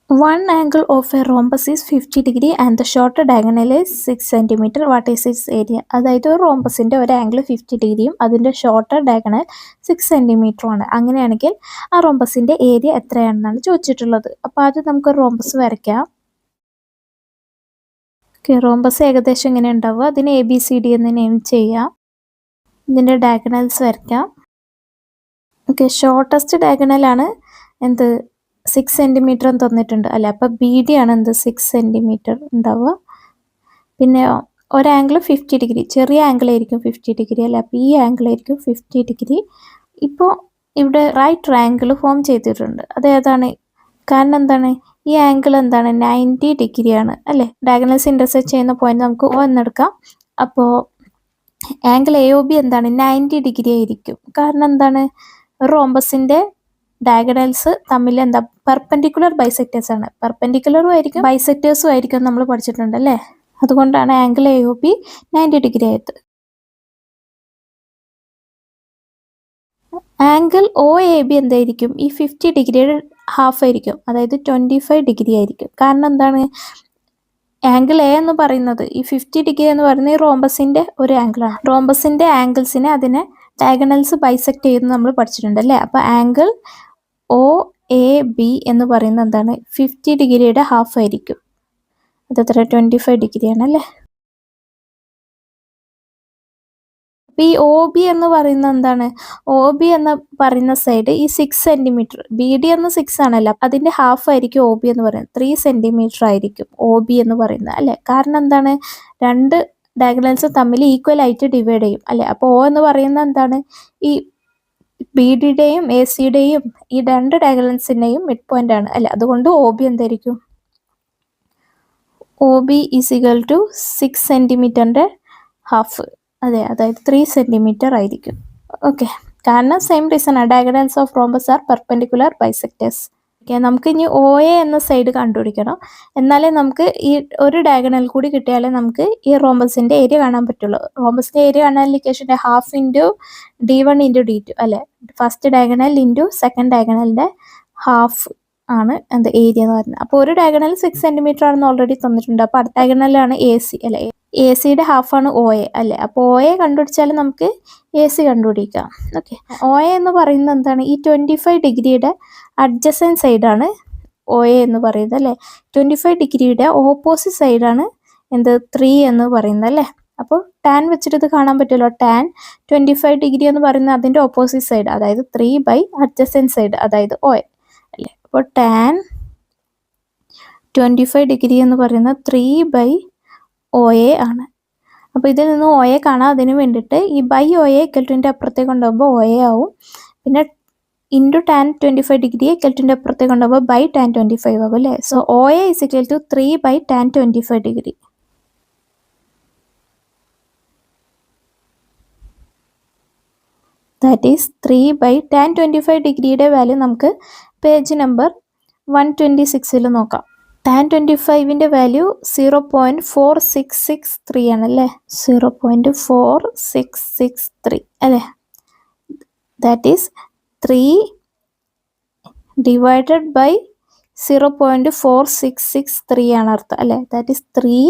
One angle of a rhombus is 50 degree and the shorter diagonal is 6 centimeter. What is its area? അതായത് ഒരു റോംബസിൻ്റെ ഒരു angle 50 ഡിഗ്രിയും അതിൻ്റെ shorter diagonal 6 സെൻറ്റിമീറ്ററുമാണ്. അങ്ങനെയാണെങ്കിൽ ആ റോംബസിൻ്റെ ഏരിയ എത്രയാണെന്നാണ് ചോദിച്ചിട്ടുള്ളത്. അപ്പോൾ ആദ്യം നമുക്കൊരു റോംബസ് വരയ്ക്കാം. റോംബസ് ഏകദേശം ഇങ്ങനെ ഉണ്ടാവുക. അതിന് ABCD എന്ന് നെയിം ചെയ്യാം. ഇതിൻ്റെ ഡയഗണൽസ് വരയ്ക്കാം. ഷോർട്ടസ്റ്റ് ഡയഗണലാണ് എന്ത് 6 സെൻറ്റിമീറ്റർ എന്ന് തന്നിട്ടുണ്ട് അല്ലേ. അപ്പോൾ BD ആണ് എന്ത് 6 സെൻറ്റിമീറ്റർ ഉണ്ടാവുക. പിന്നെ ഒരു ആംഗിൾ 50 ഡിഗ്രി, ചെറിയ ആംഗിൾ ആയിരിക്കും 50 ഡിഗ്രി അല്ലേ. അപ്പോൾ ഈ ആംഗിൾ ആയിരിക്കും 50 ഡിഗ്രി. ഇപ്പോൾ ഇവിടെ റൈറ്റ് ട്രയാങ്കിൾ ഫോം ചെയ്തിട്ടുണ്ട്. അതേതാണ്? കാരണം എന്താണ്? ഈ ആംഗിൾ എന്താണ് 90 ഡിഗ്രിയാണ് അല്ലേ. ഡയഗണൽസ് ഇൻ്റർസെക്റ്റ് ചെയ്യുന്ന പോയിന്റ് നമുക്ക് O എന്നെടുക്കാം. അപ്പോൾ ആംഗിൾ AOB എന്താണ് 90 ഡിഗ്രി ആയിരിക്കും. കാരണം എന്താണ്? റോംബസിൻ്റെ ഡയഗണൽസ് തമ്മിൽ എന്താ പെർപെൻഡിക്കുലർ ബൈസെക്ടേഴ്സ് ആണ്. പെർപെൻഡിക്കുലറും ആയിരിക്കും ബൈസെക്ടേഴ്സും ആയിരിക്കും നമ്മൾ പഠിച്ചിട്ടുണ്ട് അല്ലേ. അതുകൊണ്ടാണ് ആംഗിൾ AOB 90 ഡിഗ്രി ആയത്. ആംഗിൾ OAB എന്തായിരിക്കും? ഈ 50 ഡിഗ്രിയുടെ ഹാഫ് ആയിരിക്കും, അതായത് 25 ഡിഗ്രി ആയിരിക്കും. കാരണം എന്താണ്? ആംഗിൾ A എന്ന് പറയുന്നത് ഈ 50 ഡിഗ്രി എന്ന് പറയുന്നത് ഈ റോംബസിൻ്റെ ഒരു ആംഗിളാണ്. റോംബസിൻ്റെ ആംഗിൾസിനെ അതിനെ ഡയഗണൽസ് ബൈസെക്ട് ചെയ്യുന്നത് നമ്മൾ പഠിച്ചിട്ടുണ്ട് അല്ലേ. അപ്പോൾ ആംഗിൾ OAB എന്ന് പറയുന്നത് എന്താണ് 50 ഡിഗ്രിയുടെ ഹാഫ് ആയിരിക്കും. അതെത്ര 25 ഡിഗ്രിയാണ് അല്ലേ. അപ്പോൾ ഈ OB എന്ന് പറയുന്നത് എന്താണ്? OB എന്ന് പറയുന്ന സൈഡ് ഈ 6 സെൻറ്റിമീറ്റർ, BD എന്ന് 6 ആണല്ലോ, അതിൻ്റെ ഹാഫ് ആയിരിക്കും OB എന്ന് പറയുന്നത്. 3 സെൻറ്റിമീറ്റർ ആയിരിക്കും OB എന്ന് പറയുന്നത് അല്ലേ. കാരണം എന്താണ്? രണ്ട് ഡയഗണൽസ് തമ്മിൽ ഈക്വൽ ആയിട്ട് ഡിവൈഡ് ചെയ്യും അല്ലേ. അപ്പോൾ O എന്ന് പറയുന്നത് എന്താണ്? ഈ BDയുടെയും ACയുടെയും ഈ രണ്ട് ഡയഗണൽസിൻ്റെയും മിഡ് പോയിന്റ് ആണ് അല്ലേ. അതുകൊണ്ട് OB എന്തായിരിക്കും? OB ഈസ് ഈക്വൽ ടു 6 സെൻറ്റിമീറ്ററിൻ്റെ ഹാഫ് അതെ, അതായത് 3 സെൻറ്റിമീറ്റർ ആയിരിക്കും. ഓക്കെ, കാരണം സെയിം റീസൺ ആണ്, diagonals of rhombus are perpendicular bisectors. നമുക്ക് ഇനി OA എന്ന സൈഡ് കണ്ടുപിടിക്കണം. എന്നാലേ നമുക്ക് ഈ ഒരു ഡയഗണൽ കൂടി കിട്ടിയാലേ നമുക്ക് ഈ റോംബസിൻ്റെ ഏരിയ കാണാൻ പറ്റുള്ളൂ. റോംബസിൻ്റെ ഏരിയ കാണാൻ ഇക്വേഷൻ്റെ half into D1 into D2 അല്ലേ. ഫസ്റ്റ് ഡയഗണൽ ഇൻറ്റു സെക്കൻഡ് ഡയഗണലിൻ്റെ ഹാഫ് ആണ് എന്ത് ഏരിയ എന്ന് പറയുന്നത്. അപ്പോൾ ഒരു ഡയഗണൽ 6 സെൻറ്റിമീറ്റർ ആണെന്ന് ഓൾറെഡി തന്നിട്ടുണ്ട്. അപ്പോൾ അടുത്ത ഡയഗണലാണ് AC അല്ലേ. ACയുടെ ഹാഫാണ് OA അല്ലേ. അപ്പോൾ OA കണ്ടുപിടിച്ചാൽ നമുക്ക് AC കണ്ടുപിടിക്കാം. ഓക്കെ, OA എന്ന് പറയുന്നത് എന്താണ്? ഈ 25 ഡിഗ്രിയുടെ അഡ്ജസൻറ്റ് സൈഡാണ് OA എന്ന് പറയുന്നത് അല്ലേ. 25 ഡിഗ്രിയുടെ ഓപ്പോസിറ്റ് സൈഡാണ് എന്ത് 3 എന്ന് പറയുന്നത് അല്ലേ. അപ്പോൾ ടാൻ വെച്ചിട്ട് ഇത് കാണാൻ പറ്റുമല്ലോ. ടാൻ 25 ഡിഗ്രി എന്ന് പറയുന്നത് അതിൻ്റെ ഓപ്പോസിറ്റ് സൈഡ്, അതായത് 3 ബൈ അഡ്ജസൻറ്റ് സൈഡ്, അതായത് OA അല്ലേ. അപ്പോൾ ടാൻ 25 ഡിഗ്രി എന്ന് പറയുന്നത് 3 ബൈ OA ആണ്. അപ്പോൾ ഇതിൽ നിന്ന് OA കാണാം. അതിന് വേണ്ടിയിട്ട് ഈ ബൈ OA ഇക്വൽറ്റുവിൻ്റെ അപ്പുറത്തേക്ക് കൊണ്ടുപോകുമ്പോൾ OA ആവും. പിന്നെ ഇൻറ്റു ടാൻ 25 ഡിഗ്രി ഇക്വൽറ്റുവിൻ്റെ അപ്പുറത്തേക്ക് കൊണ്ടുപോകുമ്പോൾ ബൈ ടാൻ 25 ആകും അല്ലേ. So OA is equal to 3 by tan 25 degree. That is 3 by tan 25 ഡിഗ്രിയുടെ വാല്യൂ നമുക്ക് പേജ് നമ്പർ 126 നോക്കാം. ടാൻ 25ൻ്റെ വാല്യൂ 0.4663 ആണല്ലേ. 0.4663 അല്ലേ. ദാറ്റ് ഈസ് 3 ഡിവൈഡഡ് ബൈ 0.4663 ആണ് അർത്ഥം അല്ലേ. ദാറ്റ് ഈസ് 3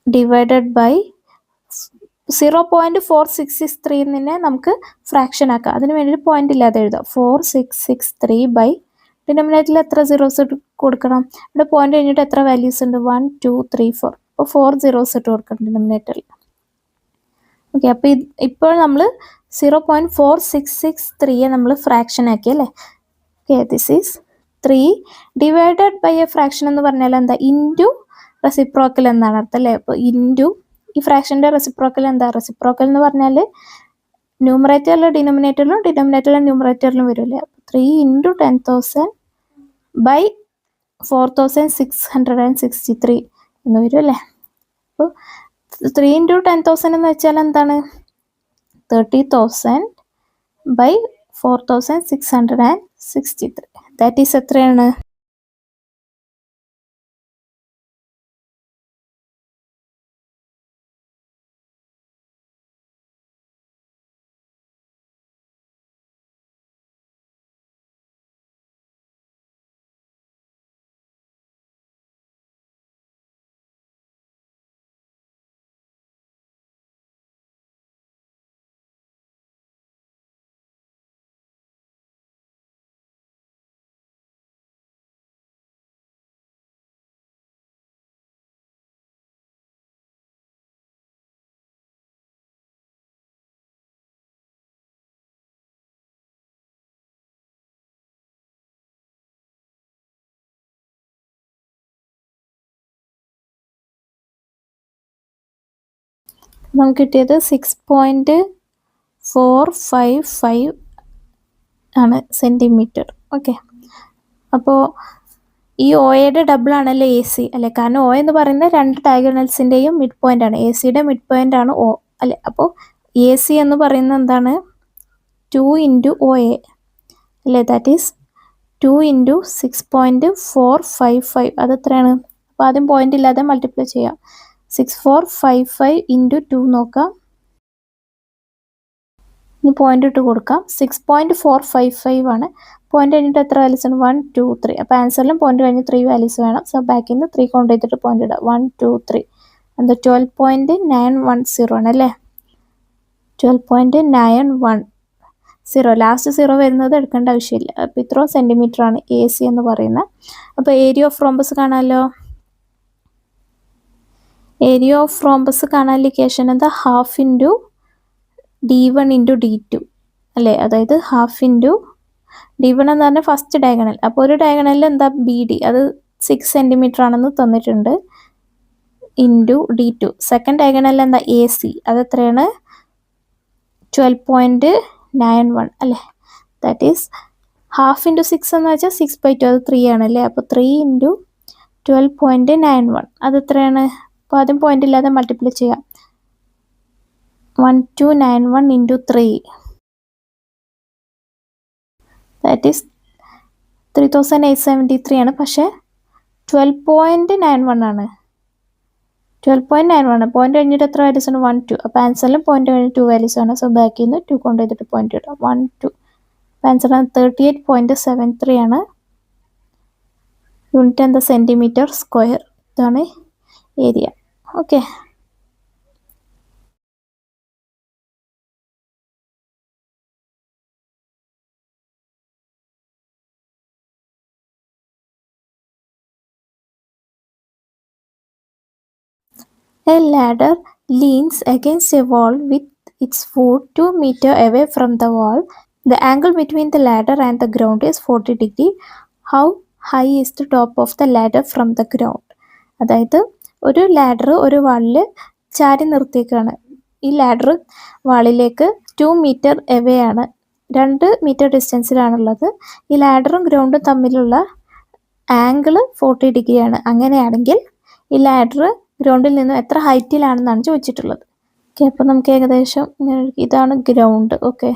ഡിവൈഡഡ് ബൈ 0.4663 തന്നെ നമുക്ക് ഫ്രാക്ഷൻ ആക്കാം. അതിന് വേണ്ടിയിട്ട് പോയിന്റ് ഇല്ലാതെ എഴുതാം. 4663 ബൈ ഡിനോമിനേറ്ററിൽ എത്ര സീറോസ് കൊടുക്കണം? ഇവിടെ പോയിന്റ് കഴിഞ്ഞിട്ട് എത്ര വാല്യൂസ് ഉണ്ട്? 1 2 3 4. അപ്പോൾ 4 സീറോസ് ഇട്ട് കൊടുക്കണം ഡിനോമിനേറ്ററിൽ. ഓക്കെ, അപ്പോൾ ഇപ്പോൾ നമ്മൾ 0.4663 നമ്മൾ ഫ്രാക്ഷൻ ആക്കി അല്ലേ. Okay, this is 3 divided by a fraction എന്ന് പറഞ്ഞാൽ എന്താ? ഇൻറ്റു റെസിപ്രോക്കൽ എന്നാണ് അർത്ഥം അല്ലേ. അപ്പോൾ ഇൻറ്റു ഈ ഫ്രാക്ഷൻ്റെ റെസിപ്രോക്കൽ എന്താ? റെസിപ്രോക്കൽ എന്ന് പറഞ്ഞാൽ ന്യൂമറേറ്ററിലും ഡിനോമിനേറ്ററിലും ഡിനോമിനേറ്ററിലും ന്യൂമറേറ്ററിലും വരും അല്ലേ. 3 ഇൻറ്റു 10,000 ബൈ 4,663 എന്ന് വരും അല്ലേ. അപ്പോൾ 3 ഇൻറ്റു 10,000 എന്ന് വെച്ചാൽ എന്താണ്? 30,000 ബൈ 4,663. ദാറ്റ് ഈസ് എത്രയാണ്? നമുക്ക് കിട്ടിയത് 6.455 ആണ് സെൻറ്റിമീറ്റർ. ഓക്കെ, അപ്പോൾ ഈ OAയുടെ ഡബിൾ ആണല്ലോ AC അല്ലേ, കാരണം O എന്ന് പറയുന്നത് രണ്ട് ഡയഗണൽസിൻ്റെയും മിഡ് പോയിന്റ് ആണ്. ACയുടെ മിഡ് പോയിന്റ് ആണ് O അല്ലേ. അപ്പോൾ AC എന്ന് പറയുന്നത് എന്താണ്? 2 × OA അല്ലേ, ദാറ്റ് ഈസ് 2 × 6.455. അത് എത്രയാണ്? അപ്പോൾ ആദ്യം പോയിന്റ് ഇല്ലാതെ മൾട്ടിപ്ലൈ ചെയ്യാം. 6455 × 2 നോക്കാം. ഇനി പോയിന്റ് ഇട്ട് കൊടുക്കാം. 6.455 ആണ്. പോയിന്റ് കഴിഞ്ഞിട്ട് എത്ര വാല്യൂസ് ആണ്? 1 2 3. അപ്പോൾ ആൻസറിലും പോയിന്റ് കഴിഞ്ഞ് 3 വാല്യൂസ് വേണം. സോ ബാക്കിൽ നിന്ന് 3 കൊണ്ട് ചെയ്തിട്ട് പോയിന്റ് ഇടാം. 1 2 3 എന്താ 12.910 ആണ് അല്ലേ. 12.910. ലാസ്റ്റ് 0 വരുന്നത് എടുക്കേണ്ട ആവശ്യമില്ല. അപ്പോൾ ഇത്രയും സെൻറ്റിമീറ്റർ ആണ് AC എന്ന് പറയുന്നത്. അപ്പോൾ ഏരിയ ഓഫ് റോംബസ് കാണാമല്ലോ. ഏരിയ ഓഫ് റോംബസ് കാണാൻ ഇക്വേഷൻ എന്താ? ഹാഫ് ഇൻറ്റു D1 × D2 അല്ലേ. അതായത് ഹാഫ് ഇൻറ്റു D1 എന്ന് പറഞ്ഞാൽ ഫസ്റ്റ് ഡയഗണൽ. അപ്പോൾ ഒരു ഡയഗണലിൽ എന്താ BD, അത് 6 സെൻറ്റിമീറ്റർ ആണെന്ന് തന്നിട്ടുണ്ട്, ഇൻറ്റു D2. സെക്കൻഡ് ഡയഗണലിൽ എന്താ AC, അത് എത്രയാണ്? 12.91 അല്ലേ. ദാറ്റ് ഈസ് ഹാഫ് ഇൻറ്റു 6 എന്ന് വെച്ചാൽ 6/2, അത് 3 ആണല്ലേ. അപ്പോൾ 3 × 12.91 അത് എത്രയാണ്? അപ്പോൾ ആദ്യം പോയിന്റ് ഇല്ലാതെ മൾട്ടിപ്ലൈ ചെയ്യാം. 1291 × 3 ദാറ്റ് ഈസ് 3873 ആണ്. പക്ഷേ 12.91 ആണ്. 12.91 പോയിന്റ് കഴിഞ്ഞിട്ട് എത്ര വാല്യൂസ് ആണ്? 1 2. അപ്പോൾ ആൻസറിലും പോയിന്റ് കഴിഞ്ഞ് 2 വാല്യൂസ് ആണ്. സോ ബാക്കിൽ നിന്ന് 2 കൊണ്ട് ചെയ്തിട്ട് പോയിന്റ് ഇടാം. 1 2. ആൻസർ 38.73 ആണ്. യൂണിറ്റ് എന്താ? Centimetre square. ഇതാണ് area. Okay, a ladder leans against a wall with its foot 2 meters away from the wall. The angle between the ladder and the ground is 40 degrees. How high is the top of the ladder from the ground? അതായത് ഒരു ladder ഒരു വാളിൽ ചാരി നിർത്തിയേക്കാണ്. ഈ ladder വാളിലേക്ക് 2 metre away ആണ്, 2 metre ഡിസ്റ്റൻസിലാണുള്ളത്. ഈ ലാഡറും ഗ്രൗണ്ടും തമ്മിലുള്ള angle 40 degree ആണ്. അങ്ങനെയാണെങ്കിൽ ഈ ലാഡർ ഗ്രൗണ്ടിൽ നിന്നും എത്ര ഹൈറ്റിലാണെന്നാണ് ചോദിച്ചിട്ടുള്ളത്. ഓക്കെ, അപ്പോൾ നമുക്ക് ഏകദേശം ഇതാണ് ഗ്രൗണ്ട്. ഓക്കെ,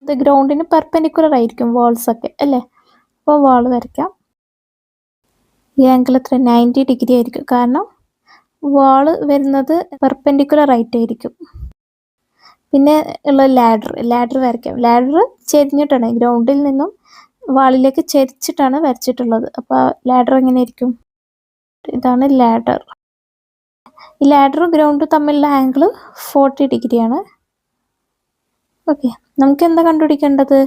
ഇത് ഗ്രൗണ്ടിന് പെർപെൻഡിക്കുലർ ആയിരിക്കും വാൾസ് ഒക്കെ അല്ലേ. അപ്പോൾ വാൾ വരയ്ക്കാം. ഈ ആംഗിൾ എത്ര? 90 ഡിഗ്രി ആയിരിക്കും, കാരണം വാള് വരുന്നത് പെർപെൻഡിക്കുലർ ആയിട്ടായിരിക്കും. പിന്നെ ഉള്ള ലാഡർ വരയ്ക്കാം. ലാഡർ ചെരിഞ്ഞിട്ടാണ്, ഗ്രൗണ്ടിൽ നിന്നും വാളിലേക്ക് ചെരിച്ചിട്ടാണ് വരച്ചിട്ടുള്ളത്. അപ്പോൾ ലാഡർ എങ്ങനെയായിരിക്കും? ഇതാണ് ലാഡർ. ഈ ലാഡറും ഗ്രൗണ്ടും തമ്മിലുള്ള ആംഗിൾ 40 ഡിഗ്രിയാണ്. ഓക്കെ, നമുക്ക് എന്താ കണ്ടുപിടിക്കേണ്ടത്?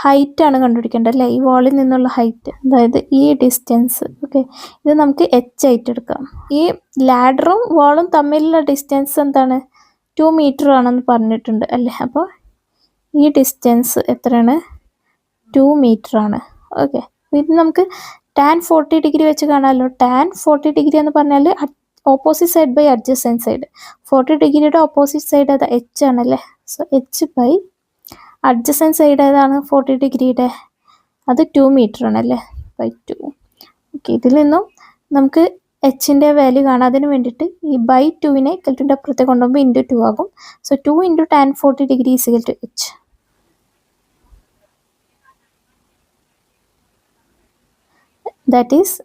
ഹൈറ്റ് ആണ് കണ്ടുപിടിക്കേണ്ടത് അല്ലേ, ഈ വാളിൽ നിന്നുള്ള ഹൈറ്റ്, അതായത് ഈ ഡിസ്റ്റൻസ്. ഓക്കെ, ഇത് നമുക്ക് H ആയിട്ട് എടുക്കാം. ഈ ലാഡറും വാളും തമ്മിലുള്ള ഡിസ്റ്റൻസ് എന്താണ്? 2 മീറ്റർ ആണെന്ന് പറഞ്ഞിട്ടുണ്ട് അല്ലേ. അപ്പോൾ ഈ ഡിസ്റ്റൻസ് എത്രയാണ്? 2 മീറ്റർ ആണ്. ഓക്കെ, ഇത് നമുക്ക് tan 40 ഡിഗ്രി വെച്ച് കാണാമല്ലോ. tan 40 ഡിഗ്രി എന്ന് പറഞ്ഞാൽ opposite side by adjacent side. 40 ഡിഗ്രിയുടെ ഓപ്പോസിറ്റ് സൈഡ് അത് H ആണല്ലേ. So H by adjacent side ഏതാണ്? 40 ഡിഗ്രിയുടെ, അത് 2 മീറ്റർ ആണല്ലേ, ബൈ 2. ഓക്കെ, ഇതിൽ നിന്നും നമുക്ക് Hൻ്റെ വാല്യൂ കാണാം. അതിന് വേണ്ടിയിട്ട് ഈ ബൈ 2നെ കെൽറ്റിൻ്റെ അപ്പുറത്തേക്ക് കൊണ്ടുപോകുമ്പോൾ ഇൻറ്റു 2 ആകും. So 2 × tan 40 degree is equal to H. That is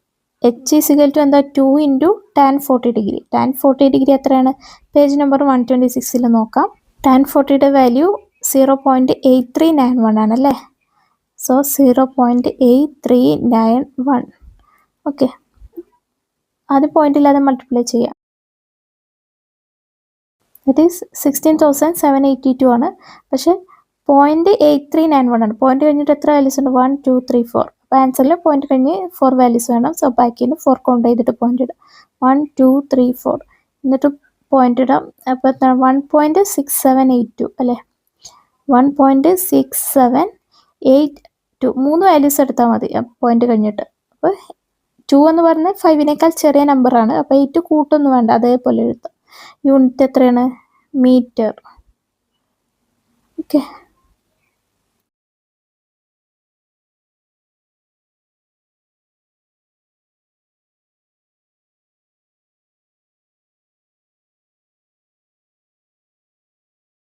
H is equal to എന്താ? 2 × tan 40 ഡിഗ്രി. tan 40 ഡിഗ്രി എത്രയാണ്? പേജ് നമ്പർ 126 നോക്കാം. tan 40യുടെ വാല്യൂ 0.8391 ആണല്ലേ. സോ 0.8391. ഓക്കെ, അത് പോയിന്റ് ഇല്ലാതെ മൾട്ടിപ്ലൈ ചെയ്യാം. ദറ്റ് ഈസ് 16,782 ആണ്. പക്ഷേ 0.8391 ആണ്. പോയിന്റ് കഴിഞ്ഞിട്ട് എത്ര വാല്യൂസ് ഉണ്ട്? 1 2 3 4. അപ്പോൾ ആൻസറിൽ പോയിന്റ് കഴിഞ്ഞ് 4 വാല്യൂസ് വേണം. സോ ബാക്കിൽ നിന്ന് 4 കൊണ്ട് ചെയ്തിട്ട് പോയിന്റ് ഇടാം. 1 2 3 4 എന്നിട്ട് പോയിന്റ് ഇടാം. അപ്പോൾ എത്രയാണ്? 1.6782 അല്ലേ. 1.6782 3 വാല്യൂസ് എടുത്താൽ മതി പോയിന്റ് കഴിഞ്ഞിട്ട്. അപ്പോൾ 2 എന്ന് പറഞ്ഞാൽ 5നേക്കാൾ ചെറിയ നമ്പറാണ്. അപ്പോൾ 8 കൂട്ടൊന്നും വേണ്ട, അതേപോലെ എഴുതാം. യൂണിറ്റ് എത്രയാണ്? meter. Okay.